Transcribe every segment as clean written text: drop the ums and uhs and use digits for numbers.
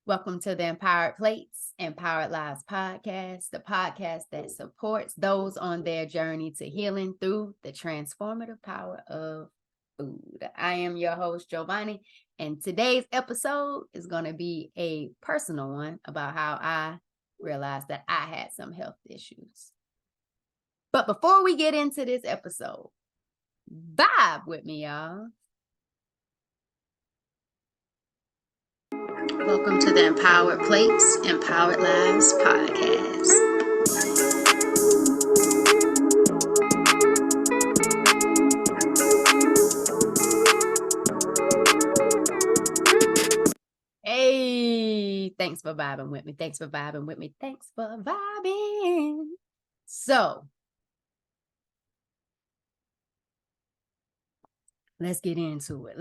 Welcome to the Empowered Plates, Empowered Lives podcast, the podcast that supports those on their journey to healing through the transformative power of food. I am your host, Giovanni, and today's episode is going to be a personal one about how I realized that I had some health issues. But before we get into this episode, vibe with me, y'all. Welcome to the Empowered Plates, Empowered Lives podcast. Hey, thanks for vibing with me. Thanks for vibing with me. Thanks for vibing. So, let's get into it.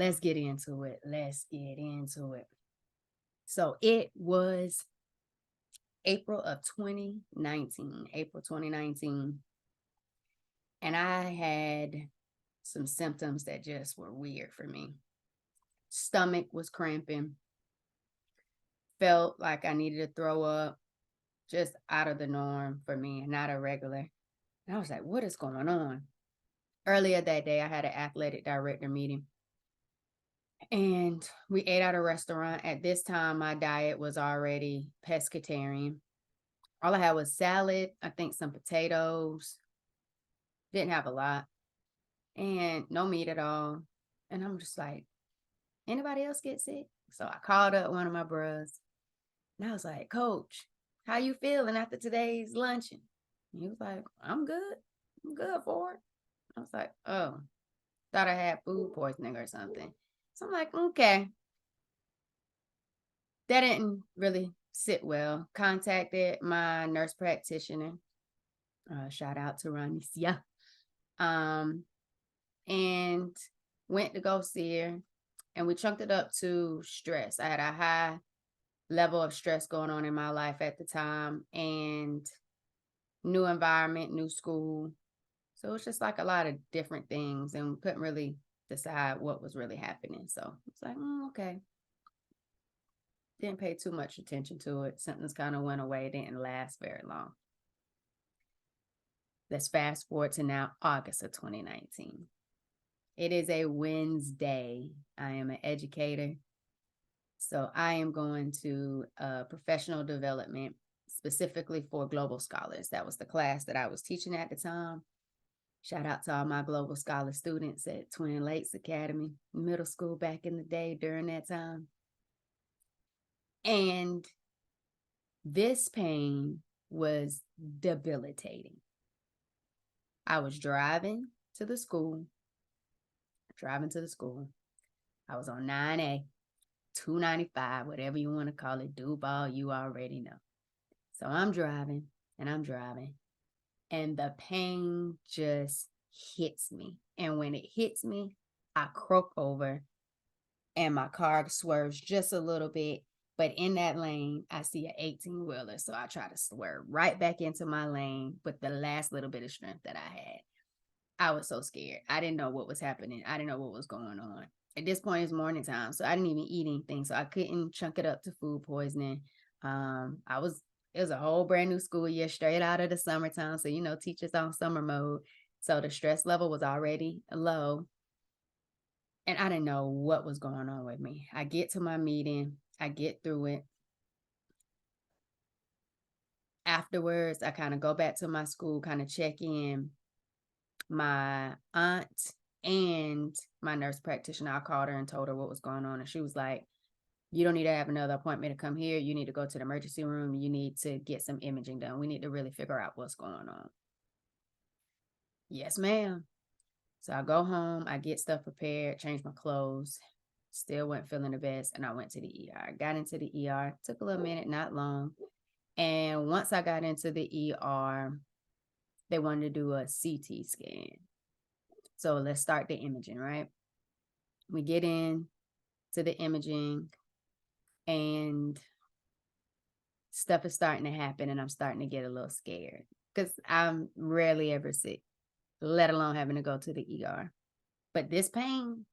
So, it was April 2019. And I had some symptoms that just were weird for me. Stomach was cramping. Felt like I needed to throw up, just out of the norm for me, not a regular. And I was like, what is going on? Earlier that day, I had an athletic director meeting. And we ate at a restaurant. At this time, my diet was already pescatarian. All I had was salad, I think some potatoes. Didn't have a lot. And no meat at all. And I'm just like, anybody else get sick? So I called up one of my bros. And I was like, Coach, how you feeling after today's luncheon? And he was like, I'm good. I'm good for it. I was like, oh, thought I had food poisoning or something. So I'm like, okay. That didn't really sit well. Contacted my nurse practitioner. Shout out to Ronisia. And went to go see her. And we chunked it up to stress. I had a high level of stress going on in my life at the time, and new environment, new school. So it's just like a lot of different things, and we couldn't really decide what was really happening. So it's like, okay. Didn't pay too much attention to it. Symptoms kind of went away. It didn't last very long. Let's fast forward to now, August of 2019. It is a Wednesday. I am an educator. So I am going to professional development specifically for global scholars. That was the class that I was teaching at the time. Shout out to all my global scholar students at Twin Lakes Academy, middle school back in the day during that time. And this pain was debilitating. I was driving to the school. I was on 9A. 295, whatever you want to call it, Duval, you already know. So I'm driving, and the pain just hits me. And when it hits me, I croak over, and my car swerves just a little bit. But in that lane, I see an 18-wheeler. So I try to swerve right back into my lane with the last little bit of strength that I had. I was so scared. I didn't know what was happening. I didn't know what was going on. At this point, it's morning time, so I didn't even eat anything. So I couldn't chunk it up to food poisoning. It was a whole brand new school year, straight out of the summertime. So, teachers on summer mode. So the stress level was already low. And I didn't know what was going on with me. I get to my meeting. I get through it. Afterwards, I kind of go back to my school, kind of check in. My aunt and my nurse practitioner, I called her and told her what was going on. And she was like, you don't need to have another appointment to come here. You need to go to the emergency room. You need to get some imaging done. We need to really figure out what's going on. Yes, ma'am. So I go home, I get stuff prepared, change my clothes, still wasn't feeling the best. And I went to the ER. Got into the ER, took a little minute, not long. And once I got into the ER, they wanted to do a CT scan. So let's start the imaging, right? We get in to the imaging, and stuff is starting to happen, and I'm starting to get a little scared because I'm rarely ever sick, let alone having to go to the ER. But this pain,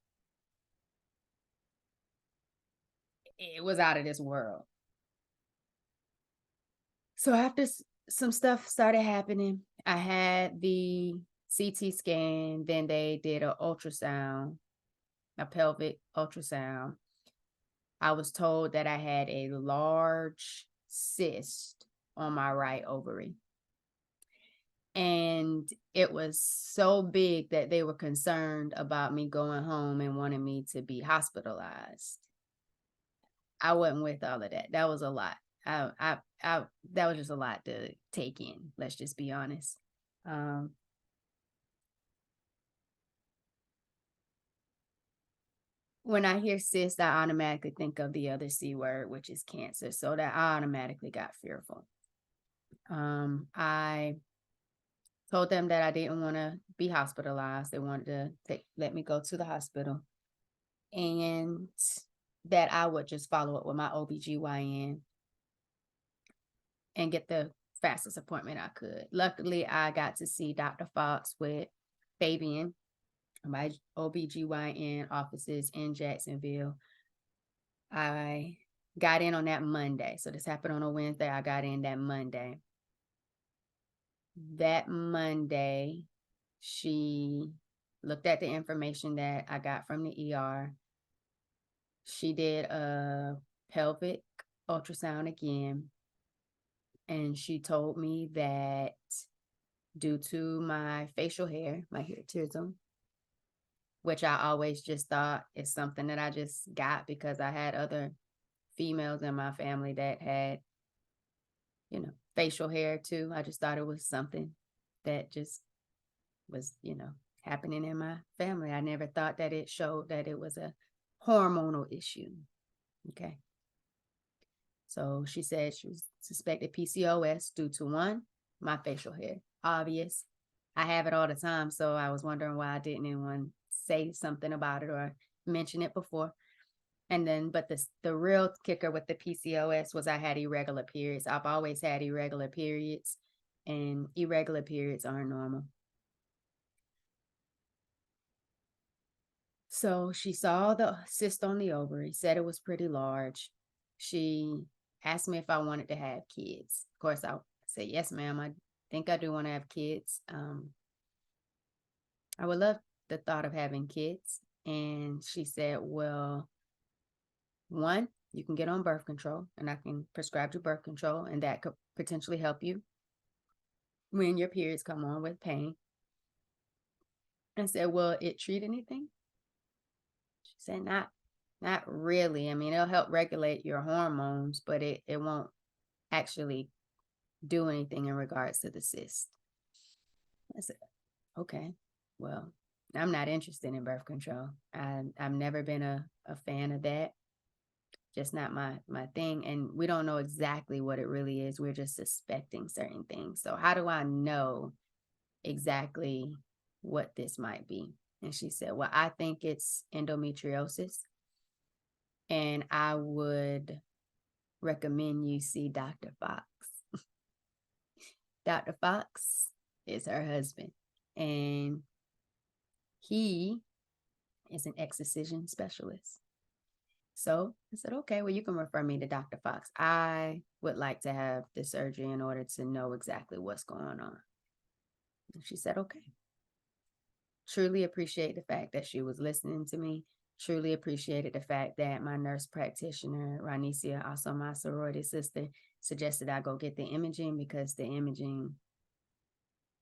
it was out of this world. So after some stuff started happening, I had the CT scan, then they did an ultrasound, a pelvic ultrasound. I was told that I had a large cyst on my right ovary. And it was so big that they were concerned about me going home and wanted me to be hospitalized. I wasn't with all of that. That was a lot. That was just a lot to take in. Let's just be honest. Um, when I hear cyst, I automatically think of the other C word, which is cancer. So that I automatically got fearful. I told them that I didn't want to be hospitalized. They wanted to let me go to the hospital, and that I would just follow up with my OBGYN and get the fastest appointment I could. Luckily, I got to see Dr. Fox with Fabian, my OBGYN offices in Jacksonville. I got in on that Monday. So this happened on a Wednesday. I got in that Monday. That Monday, she looked at the information that I got from the ER. She did a pelvic ultrasound again. And she told me that due to my facial hair, my hirsutism, which I always just thought is something that I just got because I had other females in my family that had, facial hair too. I just thought it was something that just was, happening in my family. I never thought that it showed that it was a hormonal issue. Okay. So she said she suspected PCOS due to one, my facial hair. Obvious. I have it all the time. So I was wondering why didn't anyone say something about it or mention it before. And then, but the real kicker with the PCOS was I had irregular periods. I've always had irregular periods, and irregular periods aren't normal. So she saw the cyst on the ovary, said it was pretty large. She asked me if I wanted to have kids. Of course, I said, yes, ma'am. I think I do want to have kids. I would love the thought of having kids. And she said, well, one, you can get on birth control and I can prescribe you birth control, and that could potentially help you when your periods come on with pain. I said, will it treat anything? She said, not really. I mean, it'll help regulate your hormones, but it won't actually do anything in regards to the cyst. I said, okay, well, I'm not interested in birth control. I've never been a fan of that. Just not my thing. And we don't know exactly what it really is. We're just suspecting certain things. So how do I know exactly what this might be? And she said, well, I think it's endometriosis. And I would recommend you see Dr. Fox. Dr. Fox is her husband. And he is an excision specialist. So I said, okay, well, you can refer me to Dr. Fox. I would like to have the surgery in order to know exactly what's going on. And she said, okay. Truly appreciate the fact that she was listening to me. Truly appreciated the fact that my nurse practitioner, Ranicia, also my sorority sister, suggested I go get the imaging, because the imaging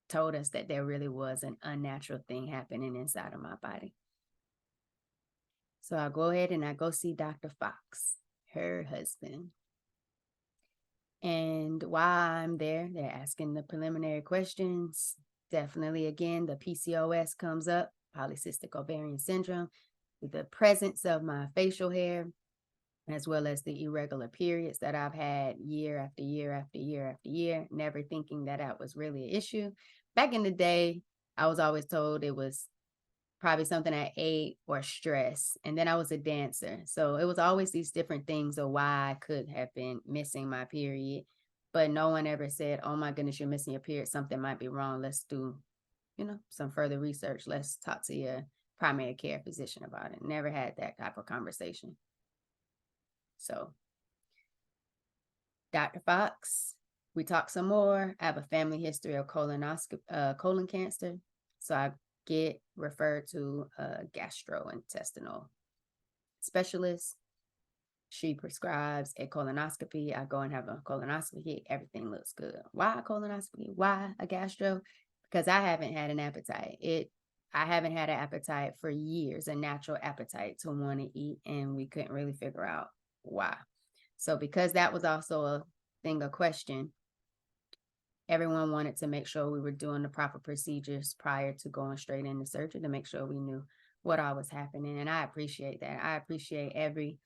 told us that there really was an unnatural thing happening inside of my body. So I go ahead and I go see Dr. Fox, her husband. And while I'm there, they're asking the preliminary questions. Definitely, again, the PCOS comes up, polycystic ovarian syndrome, with the presence of my facial hair, as well as the irregular periods that I've had year after year after year after year, never thinking that was really an issue. Back in the day, I was always told it was probably something I ate or stress. And then I was a dancer. So it was always these different things of why I could have been missing my period. But no one ever said, oh my goodness, you're missing your period. Something might be wrong. Let's do, some further research. Let's talk to your primary care physician about it. Never had that type of conversation. So Dr. Fox We talked some more. I have a family history of colon cancer. So I get referred to a gastrointestinal specialist. She prescribes a colonoscopy. I go and have a colonoscopy. Everything looks good. Why a colonoscopy? Why a gastro? Because I haven't had an appetite. I haven't had an appetite for years, a natural appetite to want to eat, and we couldn't really figure out why. So because that was also a thing, a question, everyone wanted to make sure we were doing the proper procedures prior to going straight into surgery to make sure we knew what all was happening. And I appreciate that. I appreciate every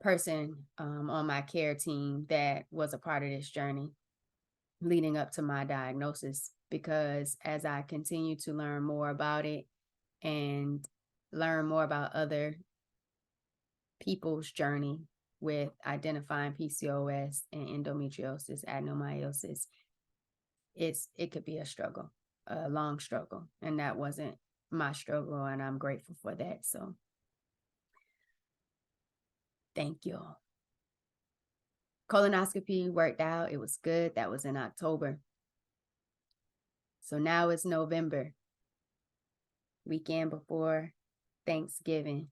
person on my care team that was a part of this journey leading up to my diagnosis, because as I continue to learn more about it and learn more about other people's journey with identifying PCOS and endometriosis, adenomyosis, it could be a struggle, a long struggle. And that wasn't my struggle, and I'm grateful for that. So thank you all. Colonoscopy worked out. It was good. That was in October. So now it's November, weekend before Thanksgiving.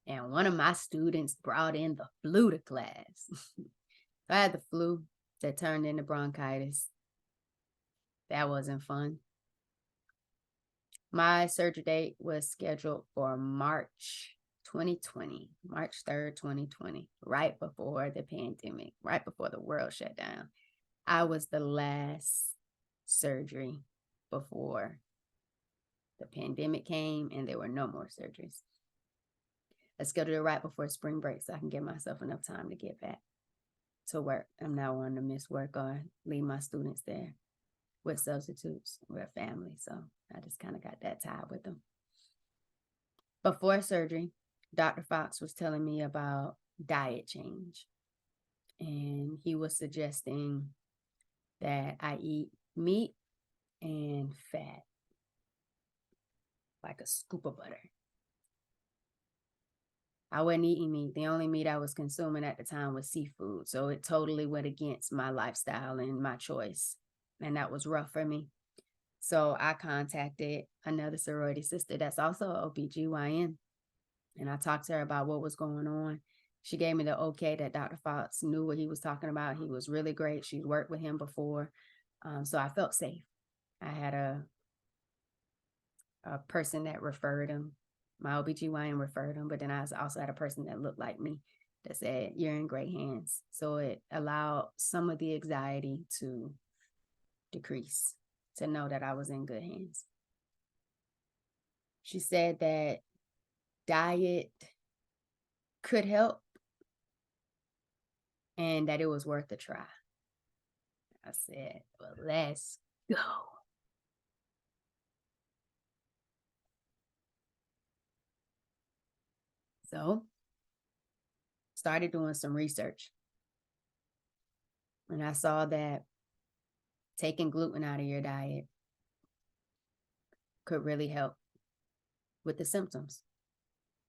And one of my students brought in the flu to class. I had the flu that turned into bronchitis. That wasn't fun. My surgery date was scheduled for March 2020, March 3rd, 2020, right before the pandemic, right before the world shut down. I was the last surgery before the pandemic came and there were no more surgeries. I scheduled it right before spring break so I can give myself enough time to get back to work. I'm not wanting to miss work or leave my students there with substitutes. We're a family, so I just kind of got that tied with them. Before surgery, Dr. Fox was telling me about diet change, and he was suggesting that I eat meat and fat, like a scoop of butter. I wasn't eating meat. The only meat I was consuming at the time was seafood, so it totally went against my lifestyle and my choice, and that was rough for me. So I contacted another sorority sister that's also an OBGYN, and I talked to her about what was going on. She gave me the okay that Dr. Fox knew what he was talking about. He was really great. She'd worked with him before, so I felt safe. I had a person that referred him. My OBGYN referred him, but then I also had a person that looked like me that said, you're in great hands. So it allowed some of the anxiety to decrease, to know that I was in good hands. She said that diet could help and that it was worth a try. I said, well, let's go. So started doing some research, and I saw that taking gluten out of your diet could really help with the symptoms.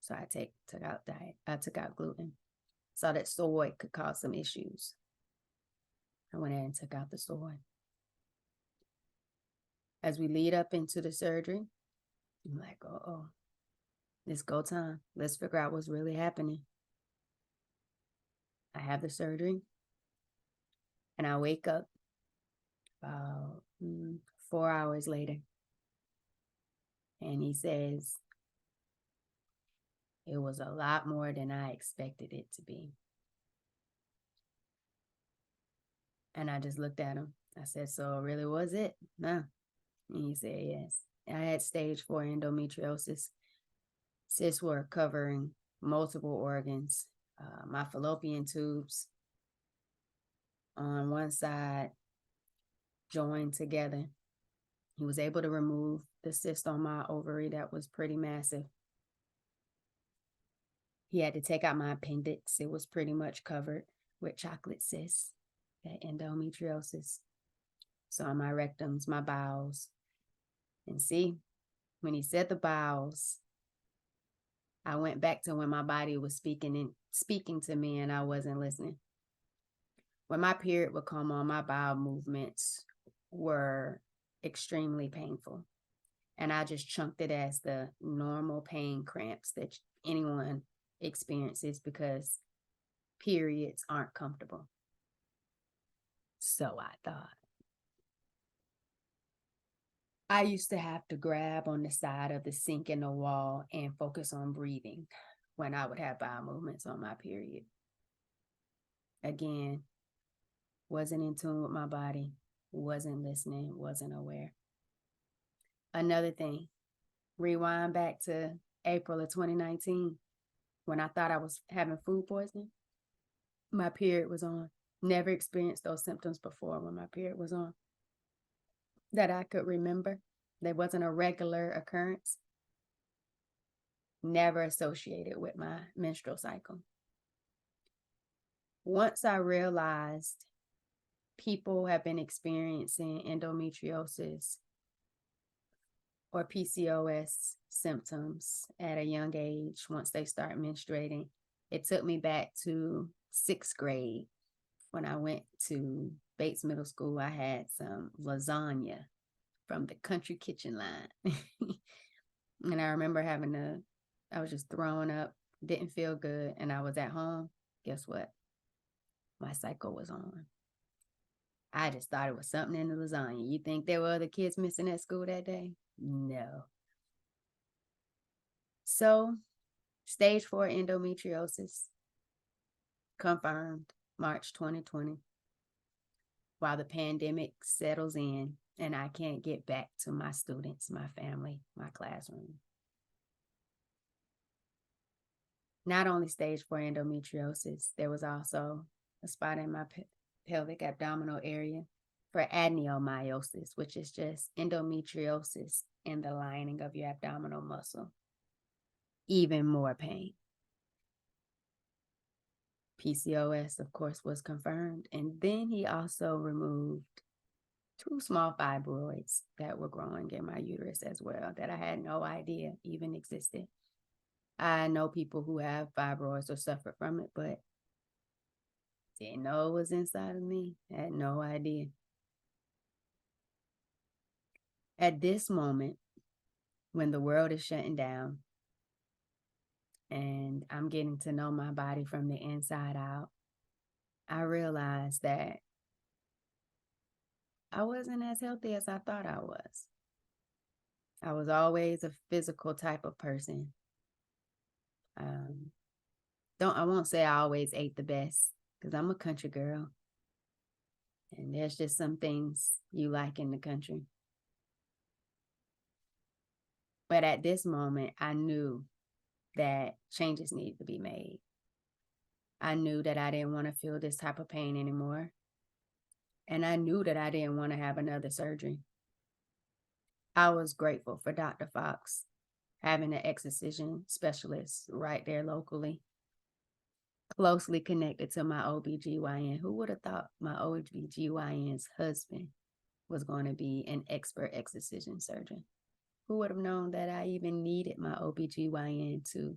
So I took out gluten. Saw that soy could cause some issues. I went in and took out the soy. As we lead up into the surgery, I'm like, oh, it's go time. Let's figure out what's really happening. I have the surgery, and I wake up about 4 hours later, and he says, it was a lot more than I expected it to be. And I just looked at him. I said, so really was it? No. And he said, yes. I had stage 4 endometriosis. Cysts were covering multiple organs. My fallopian tubes on one side joined together. He was able to remove the cyst on my ovary that was pretty massive. He had to take out my appendix. It was pretty much covered with chocolate cysts, that endometriosis. So on my rectums, my bowels. And see, when he said the bowels, I went back to when my body was speaking to me and I wasn't listening. when my period would come on, my bowel movements were extremely painful. And I just chunked it as the normal pain cramps that anyone experiences because periods aren't comfortable. So I thought. I used to have to grab on the side of the sink in the wall and focus on breathing when I would have bowel movements on my period. Again, wasn't in tune with my body, wasn't listening, wasn't aware. Another thing, rewind back to April of 2019 when I thought I was having food poisoning. My period was on. Never experienced those symptoms before when my period was on that I could remember. There wasn't a regular occurrence. Never associated with my menstrual cycle. Once I realized people have been experiencing endometriosis or PCOS symptoms at a young age once they start menstruating, it took me back to 6th grade when I went to Bates Middle School. I had some lasagna from the country kitchen line. And I remember I was just throwing up, didn't feel good, and I was at home. Guess what? My cycle was on. I just thought it was something in the lasagna. You think there were other kids missing at school that day? No. So, stage 4 endometriosis confirmed March 2020 while the pandemic settles in and I can't get back to my students, my family, my classroom. Not only stage 4 endometriosis, there was also a spot in my pelvic abdominal area for adenomyosis, which is just endometriosis in the lining of your abdominal muscle. Even more pain. PCOS, of course, was confirmed. And then he also removed 2 small fibroids that were growing in my uterus as well that I had no idea even existed. I know people who have fibroids or suffer from it, but didn't know it was inside of me. Had no idea. At this moment, when the world is shutting down and I'm getting to know my body from the inside out, I realized that I wasn't as healthy as I thought I was. I was always a physical type of person. I won't say I always ate the best because I'm a country girl. And there's just some things you like in the country. But at this moment, I knew that changes needed to be made. I knew that I didn't want to feel this type of pain anymore. And I knew that I didn't want to have another surgery. I was grateful for Dr. Fox having an excision specialist right there locally, closely connected to my OBGYN. Who would have thought my OBGYN's husband was going to be an expert excision surgeon? Who would have known that I even needed my OBGYN to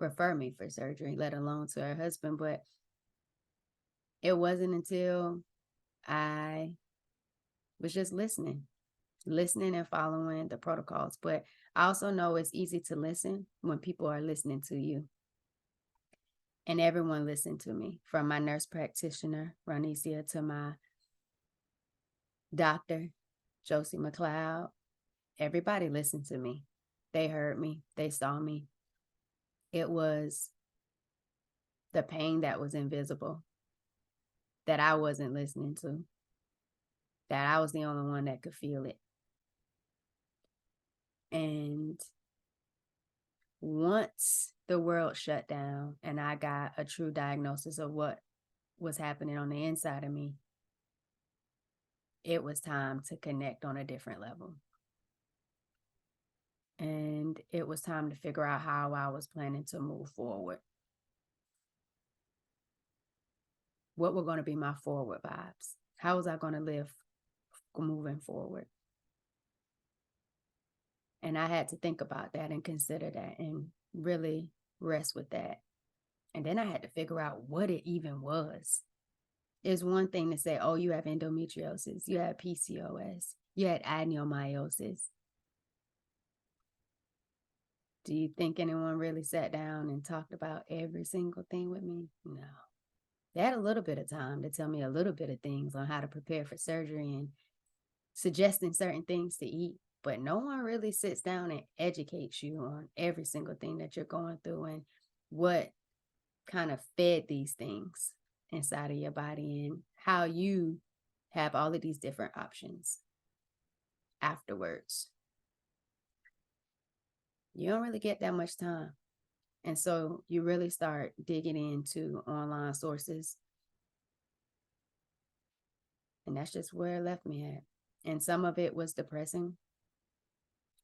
refer me for surgery, let alone to her husband? But it wasn't until I was just listening and following the protocols. But I also know it's easy to listen when people are listening to you. And everyone listened to me, from my nurse practitioner, Ronisia, to my doctor, Josie McLeod. Everybody listened to me. They heard me. They saw me. It was the pain that was invisible that I wasn't listening to, that I was the only one that could feel it. And once the world shut down and I got a true diagnosis of what was happening on the inside of me, it was time to connect on a different level. And it was time to figure out how I was planning to move forward. What were going to be my forward vibes? How was I going to live moving forward? And I had to think about that and consider that and really rest with that. And then I had to figure out what it even was. it's one thing to say, oh, you have endometriosis, you have PCOS, you had adenomyosis. Do you think anyone really sat down and talked about every single thing with me? No. They had a little bit of time to tell me a little bit of things on how to prepare for surgery and suggesting certain things to eat, but no one really sits down and educates you on every single thing that you're going through and what kind of fed these things inside of your body and how you have all of these different options afterwards. You don't really get that much time. And so you really start digging into online sources. And that's just where it left me at. And some of it was depressing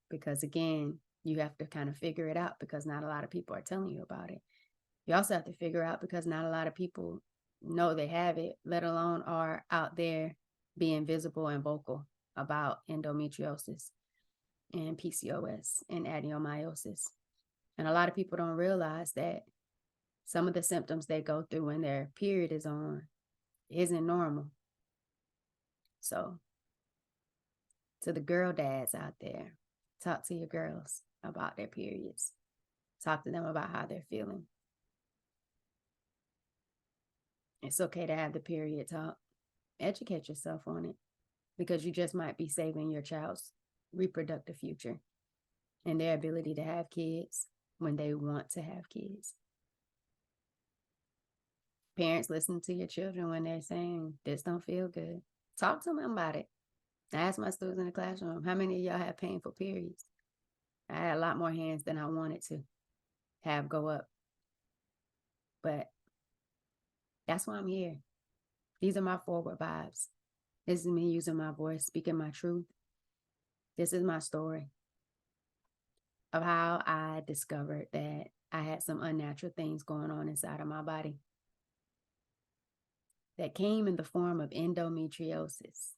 because, again, you have to kind of figure it out because not a lot of people are telling you about it. You also have to figure out because not a lot of people know they have it, let alone are out there being visible and vocal about endometriosis and PCOS and adenomyosis. And a lot of people don't realize that some of the symptoms they go through when their period is on isn't normal. So to the girl dads out there, talk to your girls about their periods. Talk to them about how they're feeling. It's okay to have the period talk. Educate yourself on it because you just might be saving your child's reproductive future and their ability to have kids when they want to have kids. Parents, listen to your children when they're saying, this don't feel good. Talk to them about it. I asked my students in the classroom, how many of y'all have painful periods? I had a lot more hands than I wanted to have go up. But that's why I'm here. These are my forward vibes. This is me using my voice, speaking my truth. This is my story of how I discovered that I had some unnatural things going on inside of my body that came in the form of endometriosis,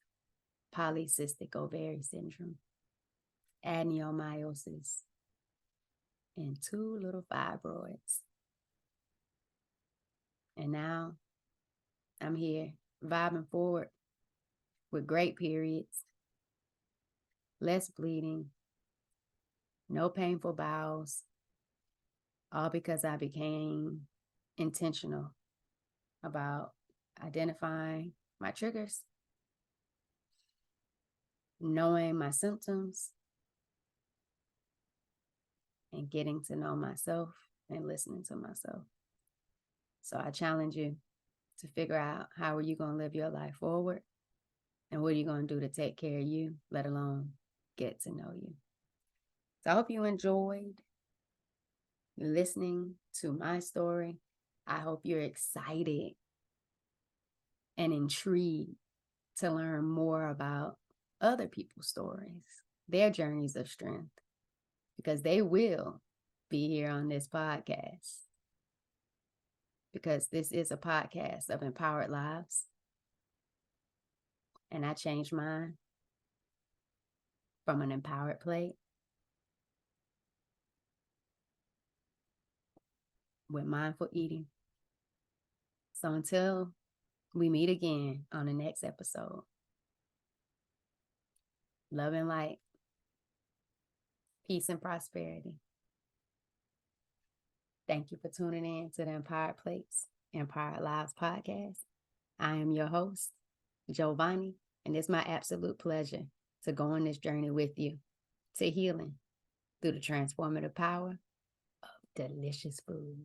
polycystic ovary syndrome, adenomyosis, and 2 little fibroids. And now I'm here vibing forward with great periods, less bleeding, no painful bowels, all because I became intentional about identifying my triggers, knowing my symptoms, and getting to know myself and listening to myself. So I challenge you to figure out how are you going to live your life forward and what are you going to do to take care of you, let alone get to know you. So I hope you enjoyed listening to my story. I hope you're excited and intrigued to learn more about other people's stories, their journeys of strength, because they will be here on this podcast. Because this is a podcast of empowered lives. And I changed mine from an empowered plate with mindful eating. So until we meet again on the next episode, love and light, peace and prosperity. Thank you for tuning in to the Empowered Plates, Empowered Lives podcast. I am your host, Giovanni, and it's my absolute pleasure to go on this journey with you to healing through the transformative power of delicious food.